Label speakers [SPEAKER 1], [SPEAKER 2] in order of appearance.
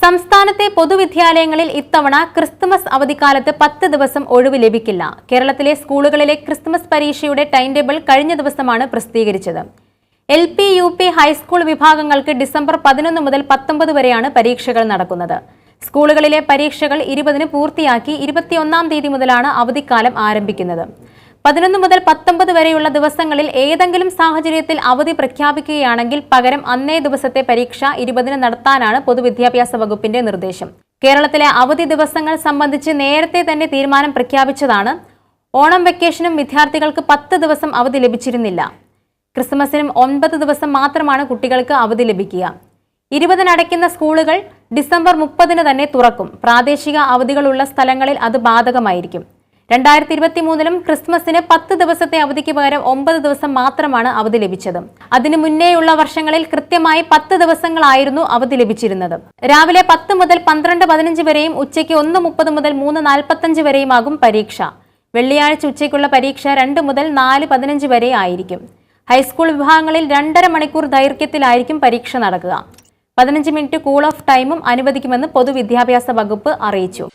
[SPEAKER 1] സംസ്ഥാനത്തെ പൊതുവിദ്യാലയങ്ങളിൽ ഇത്തവണ ക്രിസ്തുമസ് അവധിക്കാലത്ത് 10 ദിവസം ഒഴിവ് ലഭിക്കില്ല. കേരളത്തിലെ സ്കൂളുകളിലെ ക്രിസ്തുമസ് പരീക്ഷയുടെ ടൈം ടേബിൾ കഴിഞ്ഞ ദിവസമാണ് പ്രസിദ്ധീകരിച്ചത്. LP, UP, ഹൈസ്കൂൾ വിഭാഗങ്ങൾക്ക് ഡിസംബർ 11 മുതൽ 19 വരെയാണ് പരീക്ഷകൾ നടക്കുന്നത്. സ്കൂളുകളിലെ പരീക്ഷകൾ 20-ന് പൂർത്തിയാക്കി 21-ാം തീയതി മുതലാണ് അവധിക്കാലം ആരംഭിക്കുന്നത്. 11 മുതൽ 19 വരെയുള്ള ദിവസങ്ങളിൽ ഏതെങ്കിലും സാഹചര്യത്തിൽ അവധി പ്രഖ്യാപിക്കുകയാണെങ്കിൽ പകരം അന്നേ ദിവസത്തെ പരീക്ഷ 20-ന് നടത്താനാണ് പൊതുവിദ്യാഭ്യാസ വകുപ്പിന്റെ നിർദ്ദേശം. കേരളത്തിലെ അവധി ദിവസങ്ങൾ സംബന്ധിച്ച് നേരത്തെ തന്നെ തീരുമാനം പ്രഖ്യാപിച്ചതാണ്. ഓണം വെക്കേഷനും വിദ്യാർത്ഥികൾക്ക് 10 ദിവസം അവധി ലഭിച്ചിരുന്നില്ല. ക്രിസ്മസിനും 9 ദിവസം മാത്രമാണ് കുട്ടികൾക്ക് അവധി ലഭിക്കുക. 20-ന് അടയ്ക്കുന്ന സ്കൂളുകൾ ഡിസംബർ 30-ന് തന്നെ തുറക്കും. പ്രാദേശിക അവധികളുള്ള സ്ഥലങ്ങളിൽ അത് ബാധകമായിരിക്കും. 2023-ലും ക്രിസ്മസിന് 10 ദിവസത്തെ അവധിക്ക് പകരം 9 ദിവസം മാത്രമാണ് അവധി ലഭിച്ചത്. അതിനു മുന്നേയുള്ള വർഷങ്ങളിൽ കൃത്യമായി 10 ദിവസങ്ങളായിരുന്നു അവധി ലഭിച്ചിരുന്നത്. രാവിലെ 10 മുതൽ 12:15 വരെയും ഉച്ചയ്ക്ക് 1:30 മുതൽ 3:45 വരെയുമാകും പരീക്ഷ. വെള്ളിയാഴ്ച ഉച്ചയ്ക്കുള്ള പരീക്ഷ 2 മുതൽ 4:15 വരെ ആയിരിക്കും. ഹൈസ്കൂൾ വിഭാഗങ്ങളിൽ 2.5 മണിക്കൂർ ദൈർഘ്യത്തിലായിരിക്കും പരീക്ഷ നടക്കുക. 15 മിനിറ്റ് കൂൾ ഓഫ് ടൈമും അനുവദിക്കുമെന്ന് പൊതുവിദ്യാഭ്യാസ വകുപ്പ് അറിയിച്ചു.